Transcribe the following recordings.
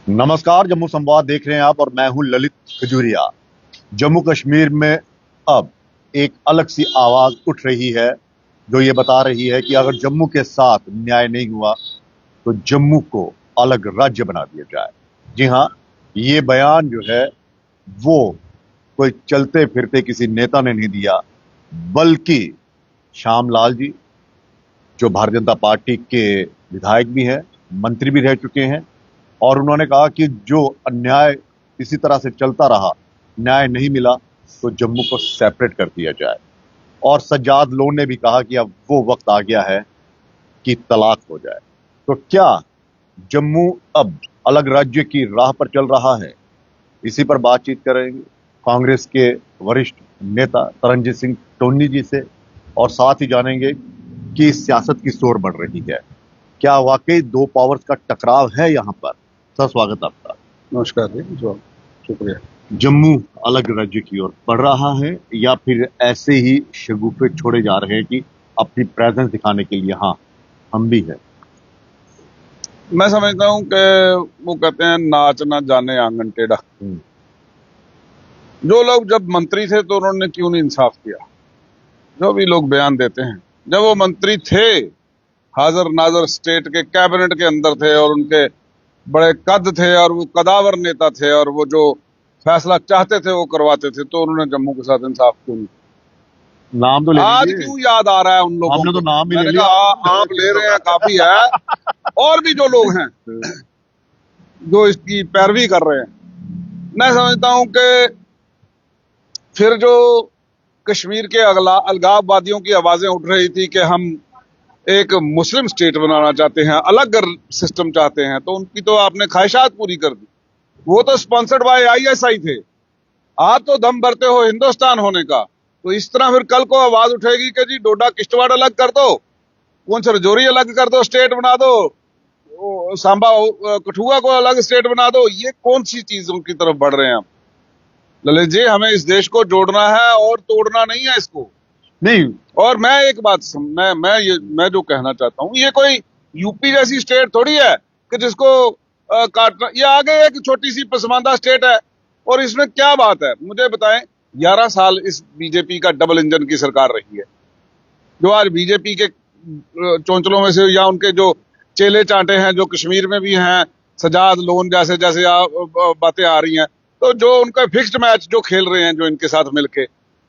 नमस्कार, जम्मू संवाद देख रहे हैं आप और मैं हूं ललित खजूरिया। जम्मू कश्मीर में अब एक अलग सी आवाज उठ रही है जो ये बता रही है कि अगर जम्मू के साथ न्याय नहीं हुआ तो जम्मू को अलग राज्य बना दिया जाए। जी हां, ये बयान जो है वो कोई चलते फिरते किसी नेता ने नहीं दिया, बल्कि श्याम लाल जी, जो भारतीय जनता पार्टी के विधायक भी हैं, मंत्री भी रह चुके हैं, और उन्होंने कहा कि जो अन्याय इसी तरह से चलता रहा, न्याय नहीं मिला तो जम्मू को सेपरेट कर दिया जाए। और सज्जाद लोन ने भी कहा कि अब वो वक्त आ गया है कि तलाक हो जाए। तो क्या जम्मू अब अलग राज्य की राह पर चल रहा है? इसी पर बातचीत करेंगे कांग्रेस के वरिष्ठ नेता तरनजीत सिंह टोन्नी जी से, और साथ ही जानेंगे कि सियासत की शोर बढ़ रही है, क्या वाकई दो पावर्स का टकराव है यहाँ पर? सर, स्वागत आपका। नमस्कार जी, शुक्रिया। जम्मू अलग राज्य की ओर बढ़ रहा है या फिर ऐसे ही शगुफे छोड़े जा रहे हैं कि अपनी प्रेजेंस दिखाने के लिए हाँ हम भी हैं? मैं समझता हूं कि वो कहते हैं नाच ना जाने आंगन टेढ़ा। जो लोग जब मंत्री थे तो उन्होंने क्यों नहीं इंसाफ किया? जो भी लोग बयान देते हैं, जब वो मंत्री थे, हाजिर नाजर स्टेट के कैबिनेट के अंदर थे और उनके बड़े कद थे और वो कदावर नेता थे और वो जो फैसला चाहते थे वो करवाते थे, तो उन्होंने जम्मू के साथ इंसाफ क्यों नहीं? नाम तो ले आज लीजिए। क्यों याद आ रहा है उन लोगों हमने को? तो नाम ही ले मैंने लिया। कहा आप ले रहे हैं, काफी है। और भी जो लोग हैं जो इसकी पैरवी कर रहे हैं, मैं समझता हूं कि फिर जो कश्मीर के अलगाववादियों की आवाजें उठ रही थी कि हम एक मुस्लिम स्टेट बनाना चाहते हैं, अलग सिस्टम चाहते हैं, तो उनकी तो आपने ख्वाहिशात पूरी कर दी। वो तो स्पॉन्सर्ड बाय आईएसआई थे, आप तो दम भरते हो हिंदुस्तान होने का। तो इस तरह फिर कल को आवाज उठेगी कि जी डोडा किश्तवाड़ अलग कर दो, पुंछ राजौरी अलग कर दो, स्टेट बना दो, सांबा कठुआ को अलग स्टेट बना दो। ये कौन सी चीजों की तरफ बढ़ रहे हैं हम? ललित जी, हमें इस देश को जोड़ना है और तोड़ना नहीं है इसको। नहीं, और मैं एक बात मैं जो कहना चाहता हूं, ये कोई यूपी जैसी स्टेट थोड़ी है कि जिसको काटना। ये आगे एक छोटी सी पसमानदा स्टेट है और इसमें क्या बात है मुझे बताएं। 11 साल इस बीजेपी का डबल इंजन की सरकार रही है, जो आज बीजेपी के चौंचलों में से या उनके जो चेले चांटे हैं जो कश्मीर में भी हैं, सजाद लोन जैसे जैसे बातें आ रही हैं, तो जो उनका फिक्स्ड मैच जो खेल रहे हैं जो इनके साथ मिलके,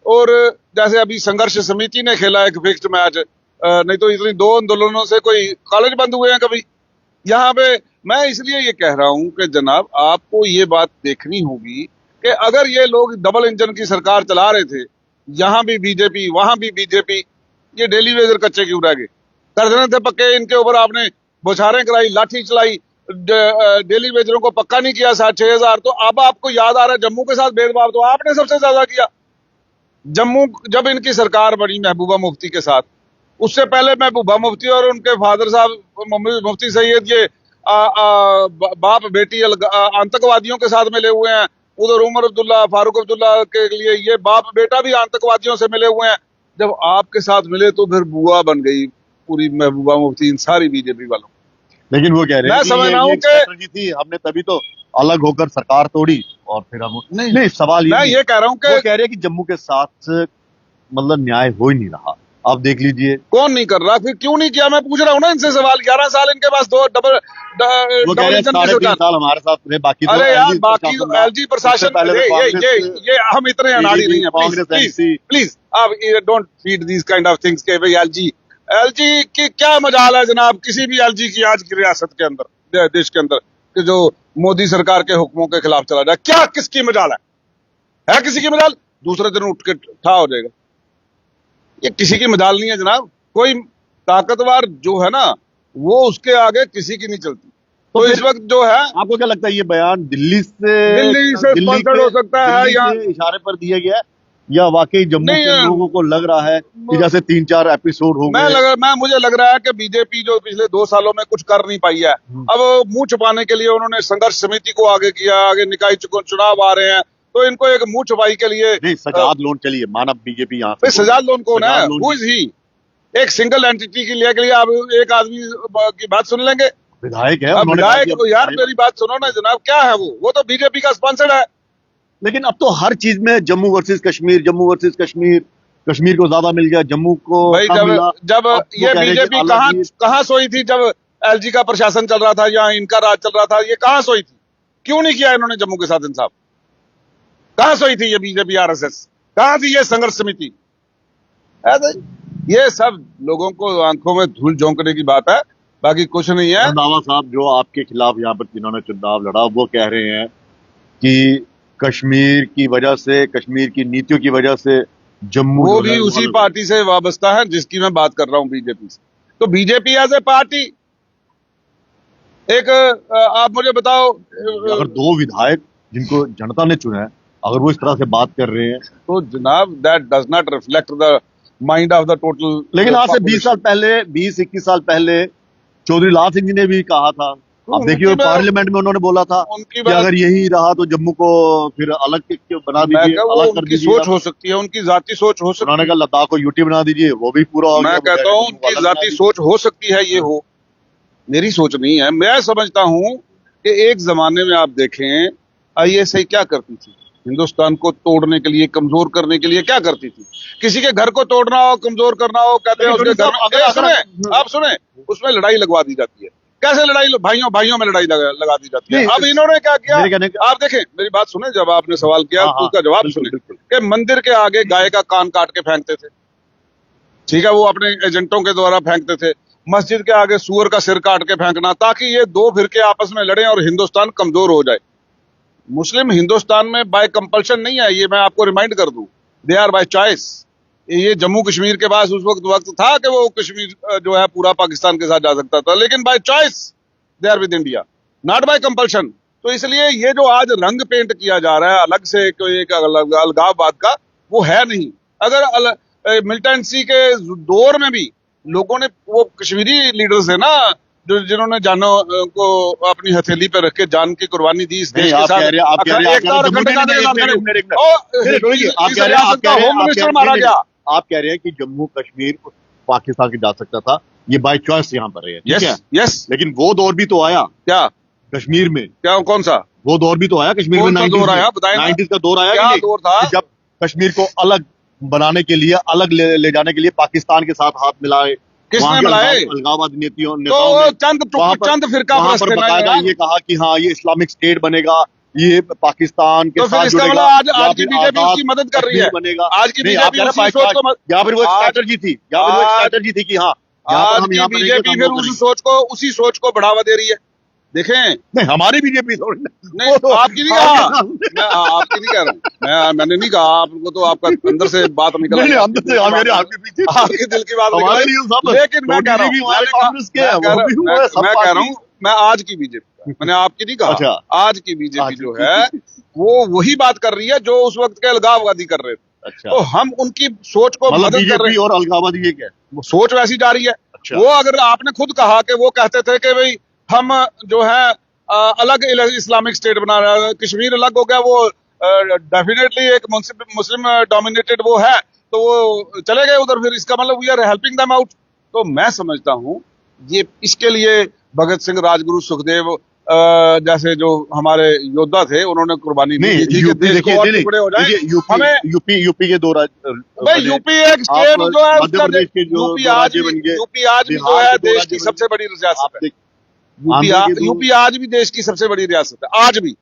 और जैसे अभी संघर्ष समिति ने खेला एक फिक्स्ड मैच, नहीं तो इतनी दो आंदोलनों से कोई कॉलेज बंद हुए हैं कभी यहाँ पे। मैं इसलिए ये कह रहा हूं कि जनाब आपको ये बात देखनी होगी कि अगर ये लोग डबल इंजन की सरकार चला रहे थे, यहां भी बीजेपी वहां भी बीजेपी, ये डेली वेजर कच्चे क्यों रह गए? दर्जन थे पक्के, इनके ऊपर आपने बौछारें कराई, लाठी चलाई, डेली वेजरों को पक्का नहीं किया 6,500। तो अब आपको याद आ रहा है जम्मू के साथ भेदभाव तो आपने सबसे ज्यादा किया। जम्मू जब इनकी सरकार बनी महबूबा मुफ्ती के साथ, उससे पहले महबूबा मुफ्ती और उनके फादर साहब मुफ्ती सैयद ये बाप बेटी आतंकवादियों के साथ मिले हुए हैं। उधर उमर अब्दुल्ला फारूक अब्दुल्ला के लिए ये बाप बेटा भी आतंकवादियों से मिले हुए हैं। जब आपके साथ मिले तो फिर बुआ बन गई पूरी महबूबा मुफ्ती इन सारी बीजेपी वालों। लेकिन वो कह रहे हैं मैं कि समझ रहा ये हूं एक कि स्ट्रेटजी थी, हमने तभी तो अलग होकर सरकार तोड़ी और फिर हम नहीं सवाल मैं ये कह रहा हूं वो कि कह रहे हैं कि जम्मू के साथ मतलब न्याय हो ही नहीं रहा। आप देख लीजिए, कौन नहीं कर रहा, फिर क्यों नहीं किया? मैं पूछ रहा हूं ना इनसे सवाल। 11 साल इनके पास दो वो कह रहे हैं इंजन की 3.5 सरकार। साल हमारे साथ रहे, बाकी तो अरे यार एलजी बाकी प्रशासन रहा। एलजी प्रशासन, पहले तो ये हम इतने अनाड़ी नहीं है। Please Congress please MC. Please आप don't feed these kind of things के भाई एलजी एलजी की क्या मजाल है जनाब किसी भी एलजी की आज की रियासत के अंदर, देश के अंदर, कि जो मोदी सरकार के हुक्मों के खिलाफ चला जाए? क्या किसकी मजाल है किसी की मजाल? दूसरे दिन उठ के ठा हो जाएगा। ये किसी की मजाल नहीं है जनाब। कोई ताकतवर जो है ना वो उसके आगे किसी की नहीं चलती। तो इस वक्त जो है, आपको क्या लगता है ये बयान दिल्ली से स्पॉन्सर्ड हो सकता है या के इशारे पर दिया गया है, या वाकई जम्मू नहीं? के लोगों को लग रहा है कि जैसे 3-4 एपिसोड हो गए? मुझे लग रहा है कि बीजेपी जो पिछले 2 सालों में कुछ कर नहीं पाई है, अब मुंह छुपाने के लिए उन्होंने संघर्ष समिति को आगे किया, आगे निकाय चुनाव आ रहे हैं, तो इनको एक मुंह छुपाई के लिए। नहीं, सजाद लोन चलिए, मानव बीजेपी यहाँ से सजाद लोन कौन है? Loan who is he? एक सिंगल एंटिटी के लिए आप एक आदमी की बात सुन लेंगे? विधायक है, अब उन्होंने कहा विधायक कि तो यार मेरी बात सुनो ना जनाब, क्या है वो तो बीजेपी का स्पॉन्सर्ड है। लेकिन अब तो हर चीज में जम्मू वर्सेस कश्मीर, जम्मू वर्सेस कश्मीर, कश्मीर को ज्यादा मिल गया, जम्मू को भाई कम मिला। जब अब वो ये कह रहे हैं कि बीजेपी अलग ही कहाँ सोई थी जब एलजी का प्रशासन चल रहा था या इनका राज चल रहा था, ये कहाँ सोई थी? क्यों नहीं किया इन्होंने जम्मू के साथ इंसाफ? कहाँ सोई थी ये बीजेपी आरएसएस? कहाँ थी ये संघर्ष समिति? ऐसे ये सब लोगों को आंखों में धूल झोंकने की बात है, बाकी कुछ नहीं है। रंधावा साहब जो आपके खिलाफ यहाँ पर जिन्होंने चुनाव लड़ा, वो कह रहे हैं कि कश्मीर की वजह से, कश्मीर की नीतियों की वजह से जम्मू वो जो है भी वो उसी अलग पार्टी से वाबस्ता है जिसकी मैं बात कर रहा हूं, बीजेपी से। तो बीजेपी एज ए पार्टी एक आप मुझे बताओ है। अगर दो विधायक जिनको जनता ने चुना है, अगर वो इस तरह से बात कर रहे हैं, तो जनाब that does not reflect the mind of the total. लेकिन आज से 20 साल पहले, 20-21 साल पहले चौधरी लाल सिंह जी ने भी कहा था। तो अब देखिए पार्लियामेंट में उन्होंने बोला था उनकी कि अगर यही रहा तो जम्मू को फिर अलग बना दीजिए, अलग कर उनकी दीजिए। सोच हो सकती है, उनकी जाती सोच हो सकती उन्होंने कहा लद्दाख को यूटी बना दीजिए, वो भी पूरा हो है। गया। मैं कहता हूं उनकी जाती सोच हो सकती है, ये हो, मेरी सोच नहीं है। मैं समझता हूं कि एक जमाने में आप देखें आईएसआई क्या करती थी, हिंदुस्तान को तोड़ने के लिए, कमजोर करने के लिए क्या करती थी। किसी के घर को तोड़ना हो, कमजोर करना हो, कहते हैं उसके घर में, आप सुने, उसमें लड़ाई लगवा दी जाती है। कैसे लड़ाई? भाइयों भाइयों में लड़ाई लगा दी जाती है। अब इन्होंने क्या किया, आप देखें, मेरी बात सुने, जब आपने सवाल किया तो उसका जवाब सुने कि मंदिर के आगे गाय का कान काट के फेंकते थे, ठीक है, वो अपने एजेंटों के द्वारा फेंकते थे। मस्जिद के आगे सुअर का सिर काट के फेंकना, ताकि ये दो फिरके आपस में लड़ें और हिंदुस्तान कमजोर हो जाए। मुस्लिम हिंदुस्तान में बाय कंपल्शन नहीं है, ये मैं आपको रिमाइंड कर दूं, दे आर बाय चॉइस। ये जम्मू कश्मीर के पास उस वक्त था कि वो कश्मीर जो है पूरा पाकिस्तान के साथ जा सकता था, लेकिन by choice they are with India, not by compulsion. तो इसलिए ये जो आज रंग पेंट किया जा रहा है अलग से कोई एक अलगाववाद का, वो है नहीं। अगर मिलिटेंसी के दौर में भी लोगों ने, वो कश्मीरी लीडर्स है ना जो जिन्होंने जानों को अपनी हथेली पे रख के जान की कुर्बानी दी इस देश के साथ, होम मिनिस्टर मारा गया। आप कह रहे हैं कि जम्मू कश्मीर पाकिस्तान के जा सकता था, ये बाय चॉइस यहाँ पर है, ठीक है? यस, लेकिन वो दौर भी तो आया क्या कश्मीर में? क्या, कौन सा वो दौर भी तो आया कश्मीर में? 90s का दौर आया, क्या दौर था? जब कश्मीर को अलग बनाने के लिए, अलग ले जाने के लिए पाकिस्तान के साथ हाथ मिलाए, किसने मिलाए? अलगाववादी नेताओं तो चंद फिरका बकायदा ये कहा कि हाँ ये इस्लामिक स्टेट बनेगा, ये पाकिस्तान के साथ जुड़ेगा। आज की बीजेपी उसकी मदद कर रही है, बनेगा। आज की बीजेपी या फिर वो स्ट्रैटेजी थी, कि हाँ आज की बीजेपी फिर उसी सोच को बढ़ावा दे रही है। देखें, नहीं हमारी बीजेपी नहीं, तो आपकी नहीं कहा, मैं आपकी नहीं कह रहा हूँ, मैंने नहीं कहा आपको, तो आपका अंदर से बात निकल रही है, आपके दिल की बात निकल रही है। लेकिन मैं कह रहा हूँ मैं आज की बीजेपी, मैंने आपकी नहीं कहा, आज की बीजेपी जो है वो वही बात कर रही है जो उस वक्त के अलगाववादी कर रहे थे। तो हम उनकी सोच को मदद कर रहे हैं। और अलगाववादी ये क्या है? सोच वैसी जा रही है। वो अगर आपने खुद कहा कि वो कहते थे कि भाई हम जो है अलग इस्लामिक स्टेट बना रहे हैं, कश्मीर अलग हो गया, वो डेफिनेटली एक मुस्लिम डोमिनेटेड वो है, तो वो चले गए उधर, फिर इसका मतलब we are helping them out. तो मैं समझता हूं ये इसके लिए भगत सिंह, राजगुरु, सुखदेव जैसे जो हमारे योद्धा थे, उन्होंने कुर्बानी दी थी कि देश को और टुकड़े हो जाए। हमें यूपी के दो यूपी एक स्टेट जो है, यूपी आज भी जो है देश की सबसे बड़ी रियासत है। यूपी आज भी देश की सबसे बड़ी रियासत है, आज भी,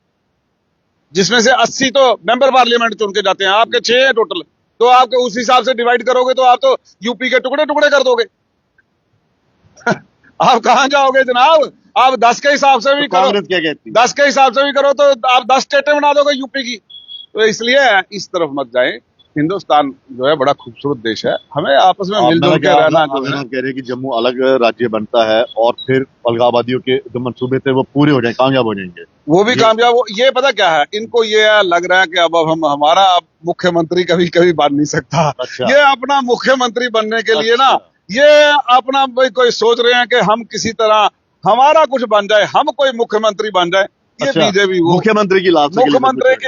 जिसमें से 80 तो मेंबर पार्लियामेंट चुन के जाते हैं, आपके 6 हैं टोटल। तो आपके उस हिसाब से डिवाइड करोगे तो आप तो यूपी के टुकड़े टुकड़े कर दोगे। आप कहां जाओगे जनाब? आप 10 के हिसाब से भी करो, 10 के हिसाब से भी करो तो आप 10 स्टेटें बना दोगे यूपी की। तो इसलिए इस तरफ मत जाए। हिंदुस्तान जो है बड़ा खूबसूरत देश है, हमें आपस में मिलजुल के रहना। कह रहे हैं कि जम्मू अलग राज्य बनता है और फिर अलगाववादियों के जो मंसूबे थे वो पूरे हो जाए, कामयाब हो जाएंगे, वो भी कामयाब हो। ये पता क्या है, इनको ये लग रहा है कि अब हम हमारा मुख्यमंत्री कभी कभी बन नहीं सकता। ये अपना मुख्यमंत्री बनने के लिए ना, ये अपना कोई सोच रहे हैं कि हम किसी तरह हमारा कुछ बन जाए, हम कोई मुख्यमंत्री बन जाए। ये बीजेपी मुख्यमंत्री की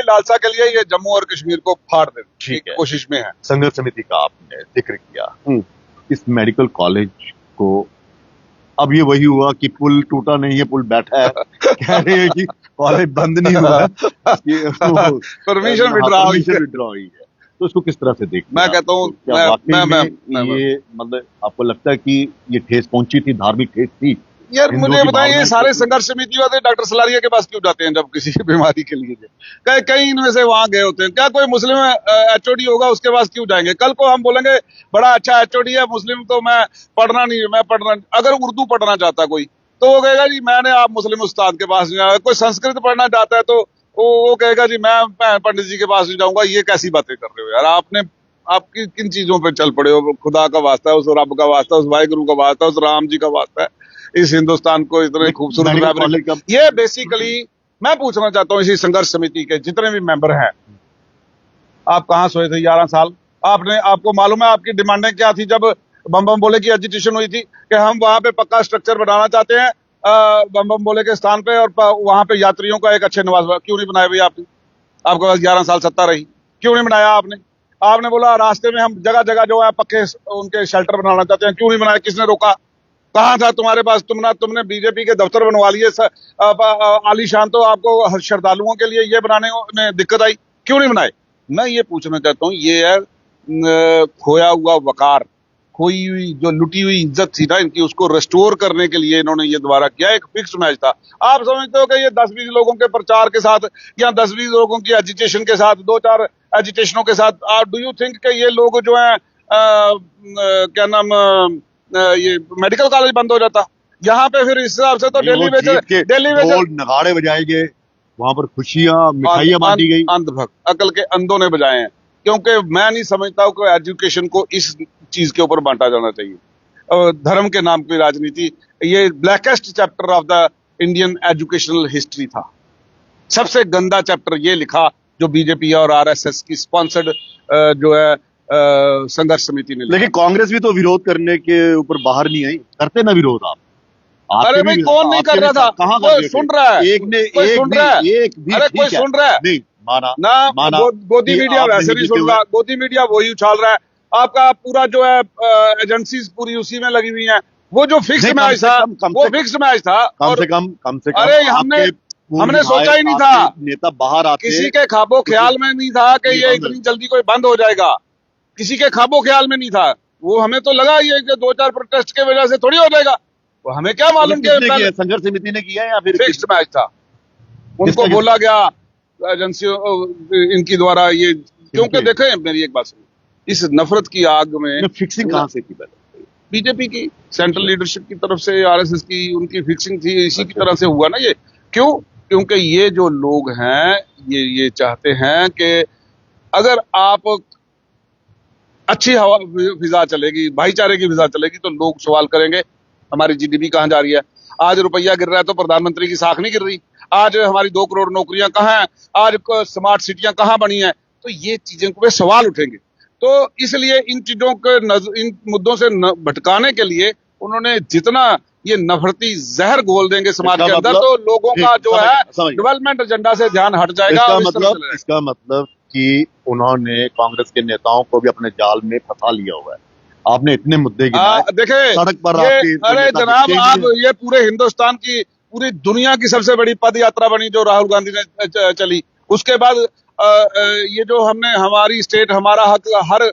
लालसा के लिए ये जम्मू और कश्मीर को फाड़ देने की कोशिश में है। संघर्ष समिति का आपने जिक्र किया, इस मेडिकल कॉलेज को अब ये वही हुआ कि पुल टूटा नहीं है, पुल बैठा है। कह रहे हैं कि कॉलेज बंद नहीं हुआ है, परमिशन विड्रॉ हुई है। विड्रॉ हुई है। तो इसको किस तरह से देखते हैं मैं आप? कहता हूँ तो क्या वाकई में मैं ये मतलब आपको लगता है कि ये ठेस पहुंची थी, धार्मिक ठेस थी? यार हिंदुओं मुझे की बताइए, ये भावनाएं सारे ठेस हुई? संघर्ष समिति वाले डॉक्टर सलारिया के पास क्यों जाते हैं जब किसी बीमारी के लिए? कई कई इनमें से वहां गए होते हैं। क्या कोई मुस्लिम एचओडी होगा उसके पास क्यों जाएंगे? कल को हम बोलेंगे बड़ा अच्छा एचओडी है मुस्लिम, तो मैं पढ़ना, अगर उर्दू पढ़ना चाहता कोई तो वो कहेगा जी मैंने आप मुस्लिम उस्ताद के पास नहीं जाना। कोई संस्कृत पढ़ना चाहता है तो वो कहेगा जी मैं पंडित जी के पास नहीं जाऊंगा। ये कैसी बातें कर रहे हो यार? आप किन चीजों पे चल पड़े हो? खुदा का वास्ता है, उस रब का वास्ता है, उस वाहिगुरु का वास्ता है, उस राम जी का वास्ता है, इस हिंदुस्तान को इतने खूबसूरत मेडिकल फैब्रिक। कॉलेज का ये बेसिकली मैं पूछना चाहता हूँ इसी संघर्ष समिति के जितने भी मेंबर हैं, आप कहाँ सोए थे 11 साल? आपको मालूम है आपकी डिमांडें क्या थी जब बम बम बोले की एजिटेशन हुई थी कि हम वहां पे पक्का स्ट्रक्चर बनाना चाहते हैं बम बम बोले के स्थान पे, और वहां पे यात्रियों का एक अच्छे निवास। क्यों नहीं बनाया भैया आपने? आपके पास 11 साल सत्ता रही, क्यों नहीं बनाया आपने? आपने बोला रास्ते में हम जगह जगह जो है पक्के उनके शेल्टर बनाना चाहते हैं, क्यों नहीं बनाया? किसने रोका? कहाँ था तुम्हारे पास? तुमने बीजेपी के दफ्तर बनवा लिए आलीशान, तो आपको श्रद्धालुओं के लिए ये बनाने में दिक्कत आई, क्यों नहीं बनाए? मैं ये पूछना चाहता हूँ, ये है खोया हुआ वकार, खोई हुई जो लुटी हुई इज्जत थी ना इनकी, उसको रेस्टोर करने के लिए इन्होंने ये दोबारा किया। एक फिक्स मैच था। आप समझते हो कि ये 10-20 लोगों के प्रचार के साथ या 10-20 लोगों की एजिटेशन के साथ, 2-4 एजिटेशनों के साथ, डू यू थिंक कि ये लोग जो है क्या नाम ये मेडिकल कॉलेज बंद हो जाता? यहाँ पे फिर इस हिसाब से तो नहीं, वो जीत के दिल्ली में ढोल नगाड़े बजाए गए, वहां पर खुशियां मिठाइयां बांटी गई। अंधभक्त अकल के अंधों ने बजाए हैं। क्योंकि मैं नहीं समझता हूं कि एजुकेशन को इस चीज के ऊपर बांटा जाना चाहिए। धर्म के नाम की राजनीति, ये blackest chapter of the Indian educational history था। सबसे गंदा चैप्टर ये लिखा जो बीजेपी और आरएसएस की स्पॉन्सर्ड जो है संघर्ष समिति ने लिखा। लेकिन कांग्रेस भी तो विरोध करने के ऊपर बाहर नहीं आई। करते ना विरोध आप? अरे भाई कौन नहीं कर रहा था? कहाँ कोई सुन रहा है? एक ने कोई सुन रहा है? एक भी अरे कोई सुन रहा है? नहीं माना ना गोदी मीडिया वैसे नहीं सुन रहा, गोदी मीडिया वही उछाल रहा है। आपका पूरा जो है एजेंसीज पूरी उसी में लगी हुई हैं। वो जो फिक्स मैच था, वो फिक्स मैच था। कम से कम अरे हमने सोचा ही नहीं था, नेता बाहर आते, किसी के ख्वाबों ख्याल में नहीं था कि ये इतनी जल्दी कोई बंद हो जाएगा। किसी के ख्वाबों ख्याल में नहीं था। वो हमें तो लगा ये 2-4 प्रोटेस्ट के वजह से थोड़ी हो जाएगा। वो हमें क्या मालूम कि संघर्ष समिति ने किया या फिर फिक्स्ड मैच था। उनको बोला गया एजेंसियों इनकी द्वारा ये, क्योंकि देखें मेरी एक बात सुनिए, इस नफरत की आग में फिक्सिंग कहां से की? पहले बीजेपी की सेंट्रल लीडरशिप की तरफ से, आरएसएस की उनकी फिक्सिंग थी। इसी की तरह से हुआ ना ये। क्यों? क्योंकि ये जो लोग हैं ये चाहते हैं कि अगर आप अच्छी हवा फिजा चलेगी, भाईचारे की फिजा चलेगी, तो लोग सवाल करेंगे हमारी जीडीपी कहां जा रही है? आज रुपया गिर रहा है तो प्रधानमंत्री की साख नहीं गिर रही। आज हमारी 2 करोड़ नौकरियां कहां हैं? आज स्मार्ट सिटियां कहां बनी हैं? तो ये चीजें पे सवाल उठेंगे। तो इसलिए इन चीजों के इन मुद्दों से भटकाने के लिए उन्होंने जितना ये नफरती जहर घोल देंगे समाज के अंदर, तो लोगों का जो है डेवलपमेंट एजेंडा से ध्यान हट जाएगा। इसका मतलब कि उन्होंने कांग्रेस के नेताओं को भी अपने जाल में फंसा लिया हुआ है। आपने इतने मुद्दे देखे सड़क पर, अरे जनाब आप ये पूरे हिंदुस्तान की, पूरी दुनिया की सबसे बड़ी पद यात्रा बनी जो राहुल गांधी ने चली। उसके बाद ये जो हमने हमारी स्टेट, हमारा हक हर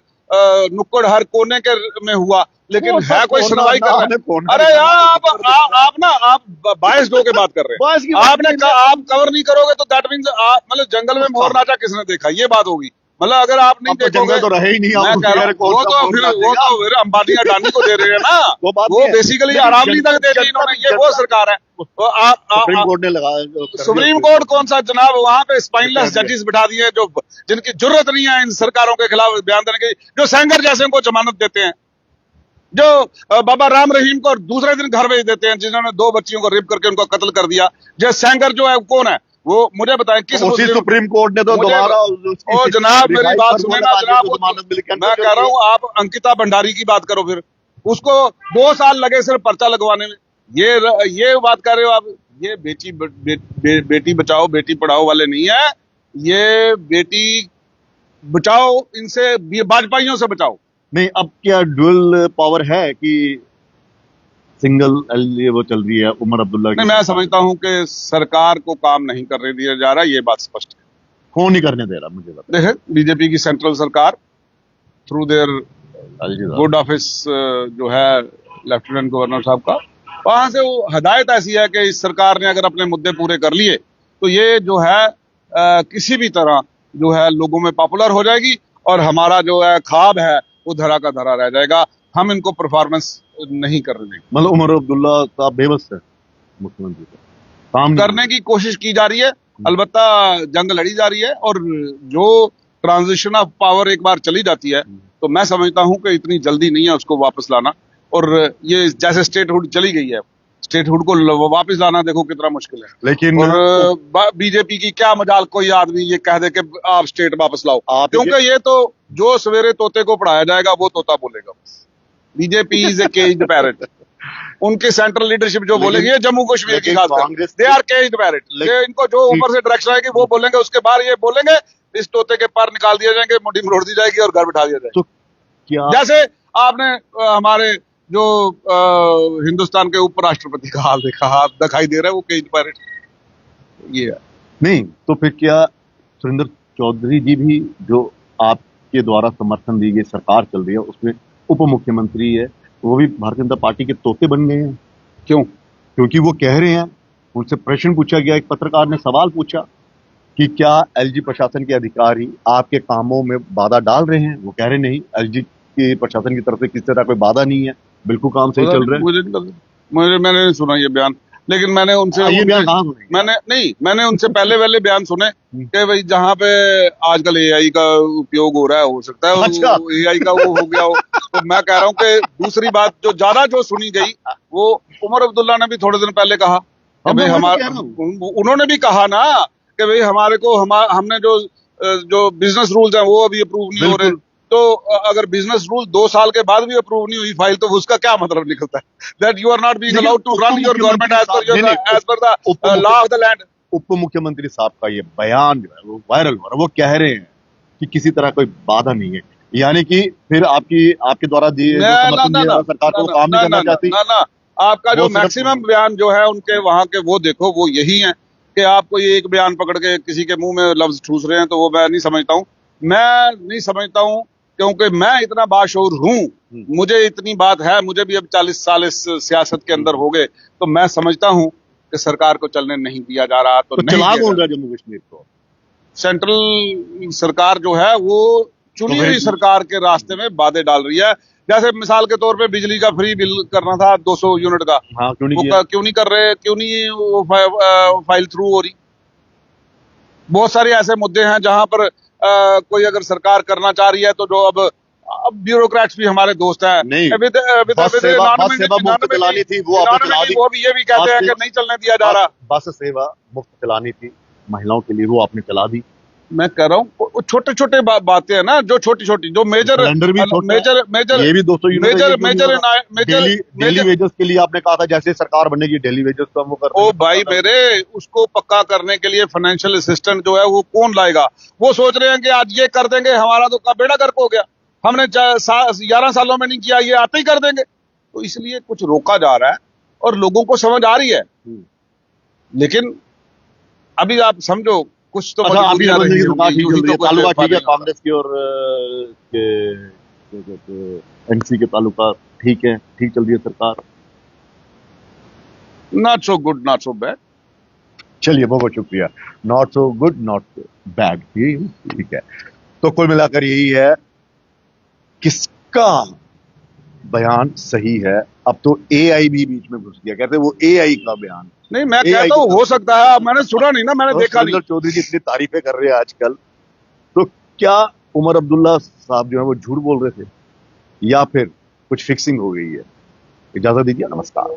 नुक्कड़ हर कोने के में हुआ, लेकिन है कोई सुनवाई कर रहा है? अरे यार आप बायस हो के बात कर रहे हैं। आप कवर नहीं करोगे तो दैट मीन्स मतलब जंगल में मोर नाचा किसने देखा, ये बात होगी। मतलब अगर आप नहीं देखोगे तो रहे ही नहीं। मैं कह रहा हूं, वो तो फिर अंबानी अडानी को दे रहे हैं ना। वो बेसिकली अरावली तक दे दी इन्होंने। ये वो सरकार है। तो सुप्रीम कोर्ट ने लगाया। सुप्रीम कोर्ट कौन सा जनाब? वहां पे स्पाइनलेस जजेस बिठा दिए जो जिनकी जरूरत नहीं है इन सरकारों के खिलाफ बयान देने की, जो सेंगर जैसे को जमानत देते हैं, जो बाबा राम रहीम को दूसरे दिन घर भेज देते हैं, जिन्होंने 2 बच्चियों को रेप करके उनको कत्ल कर दिया। जो सेंगर जो है कौन है वो मुझे बताएं। किस सुप्रीम कोर्ट ने तो दोबारा ओ जनाब मेरी बात सुने ना जनाब। मैं कह रहा हूँ आप अंकिता भंडारी की बात करो। फिर उसको 2 साल लगे सिर्फ पर्चा लगवाने में। ये बात कर रहे हो आप? ये बेटी बचाओ बेटी पढ़ाओ वाले नहीं है। ये बेटी बचाओ, इनसे भाजपाइयों से बचाओ। नहीं, अब क्या ड्यूअल पावर है कि सिंगल ये वो चल रही है उमर अब्दुल्ला की नहीं, मैं सरकार। समझता हूं कि सरकार को काम नहीं करने दिया जा रहा, ये बात स्पष्ट है। कौन नहीं करने दे रहा मुझे बता। देखें, बीजेपी की सेंट्रल सरकार थ्रू देयर अलजी साहब। गुड ऑफिस जो है लेफ्टिनेंट गवर्नर साहब का, वहां से वो हदायत ऐसी है कि इस सरकार ने अगर अपने मुद्दे पूरे कर लिए तो ये जो है किसी भी तरह जो है लोगों में पॉपुलर हो जाएगी और हमारा जो है ख्वाब है वो धरा का धरा रह जाएगा। हम इनको परफॉर्मेंस नहीं करने देंगे। मतलब उमर अब्दुल्ला साहब बेबस है मुख्यमंत्री को, काम नहीं करने की कोशिश की जा रही है, अलबत्ता जंग लड़ी जा रही है, और जो ट्रांजिशन ऑफ पावर एक बार चली जाती है तो मैं समझता हूं कि इतनी जल्दी नहीं है उसको वापस लाना। और ये जैसे स्टेटहुड चली गई है, स्टेटहुड को वापस लाना देखो कितना मुश्किल है। लेकिन और बीजेपी की क्या मजाल कोई आदमी ये कह दे कि आप स्टेट वापस लाओ, क्योंकि ये तो जो सवेरे तोते को पढ़ाया जाएगा वो तोता बोलेगा। BJP is a caged parrot. उनकी सेंट्रल लीडरशिप जो बोलेगी, ये जम्मू कश्मीर की खासकर, दे आर केज्ड पैरट। ये इनको जो ऊपर से डायरेक्शन आएगी वो बोलेंगे, उसके बाद ये बोलेंगे, इस तोते के पर निकाल दिए जाएंगे, मुंडी मरोड़ दी जाएगी और घर बिठा दिया जाएगा। तो क्या जैसे आपने हमारे जो हिंदुस्तान के उपराष्ट्रपति का हाल देखा, आप दिखाई दे रहा है वो केज्ड पैरट ये है। नहीं, तो फिर क्या सुरेंद्र चौधरी जी भी जो आपके द्वारा समर्थन दी गई सरकार चल रही है उसमें उप मुख्यमंत्री है, वो भी भारतीय जनता पार्टी के तोते बन गए हैं? क्यों? क्योंकि वो कह रहे हैं, उनसे प्रश्न पूछा गया, एक पत्रकार ने सवाल पूछा कि क्या एलजी प्रशासन के अधिकारी आपके कामों में बाधा डाल रहे हैं? वो कह रहे नहीं, एलजी के प्रशासन की तरफ से किसी तरह कोई बाधा नहीं है, बिल्कुल काम सही चल रहा है। मैंने नहीं सुना ये बयान, लेकिन मैंने उनसे ये बयान कहाँ सुनेंगे? मैंने उनसे पहले वाले बयान सुने कि भाई जहाँ पे आजकल एआई का उपयोग हो रहा है, हो सकता है अच्छा। एआई का वो हो गया हो। तो मैं कह रहा हूँ कि दूसरी बात जो ज्यादा जो सुनी गई वो उमर अब्दुल्ला ने भी थोड़े दिन पहले कहा कि भाई उन्होंने भी कहा ना कि भाई हमारे को हमने जो बिजनेस रूल्स हैं वो अभी अप्रूव नहीं हो रहे। तो अगर बिजनेस रूल 2 साल के बाद भी अप्रूव नहीं हुई फाइल, तो उसका क्या मतलब निकलता है? That you are not being allowed to run your government as per the law of the land. उप मुख्यमंत्री साहब का ये बयान जो है वो वायरल हो रहा है। वो कह रहे हैं कि किसी तरह कोई बाधा नहीं है, यानी कि फिर आपके द्वारा दिए सरकार को काम नहीं करना चाहती। आपका जो मैक्सिमम बयान जो है उनके वहां के वो देखो, वो यही है कि आपको ये एक बयान पकड़ के किसी के मुंह में लफ्ज ठूस रहे हैं, तो वो मैं नहीं समझता हूं क्योंकि मैं इतना बाशऊर हूं, मुझे इतनी बात है, मुझे भी अब 40 साल इस सियासत के अंदर हो गए, तो मैं समझता हूं कि सरकार को चलने नहीं दिया जा रहा। तो चला कौन रहा जम्मू कश्मीर को? सेंट्रल सरकार जो है वो चुनी हुई सरकार के रास्ते में बाधे डाल रही है। जैसे मिसाल के तौर पे बिजली का फ्री बिल करना था 200 यूनिट का, हाँ, क्यों नहीं कर रहे? क्यों नहीं वो फाइल थ्रू हो रही? बहुत सारे ऐसे मुद्दे हैं जहां पर कोई अगर सरकार करना चाह रही है तो जो अब ब्यूरोक्रेट्स भी हमारे दोस्त हैं। नहीं, बस सेवा मुफ्त चलानी थी, वो आपने चला दी। वो भी ये भी कहते हैं कि नहीं चलने दिया जा रहा। बस सेवा मुफ्त चलानी थी महिलाओं के लिए, वो आपने चला दी। मैं कह रहा हूँ छोटे छोटे बातें हैं ना, जो छोटी छोटी जो मेजर ये भी 200 यूनिट डेली वेजेस के लिए आपने कहा था, जैसे सरकार बनेगी डेली वेजेस तो हम वो कर। ओ भाई मेरे, उसको पक्का करने के लिए फाइनेंशियल असिस्टेंट जो है वो कौन लाएगा? वो सोच रहे हैं कि आज ये कर देंगे, हमारा तो बेड़ा गर्क हो गया, हमने 11 सालों में नहीं किया, ये आते ही कर देंगे। तो इसलिए कुछ रोका जा रहा है और लोगों को समझ आ रही है, लेकिन अभी आप समझो कुछ तो कांग्रेस की और एनसी के ताल्लुका ठीक है, ठीक चल रही है सरकार। Not so good, not so bad. चलिए, बहुत शुक्रिया। Not so good, not so bad, ठीक है। तो कुल मिलाकर यही है, किसका बयान सही है? अब तो एआई भी बीच में घुस गया, कहते वो एआई का बयान नहीं। मैं कहता हूँ हो सकता है, मैंने सुना नहीं ना, मैंने देखा नहीं। चौधरी जी इतनी तारीफें कर रहे हैं आजकल, तो क्या उमर अब्दुल्ला साहब जो है वो झूठ बोल रहे थे या फिर कुछ फिक्सिंग हो गई है? इजाजत दीजिए, नमस्कार।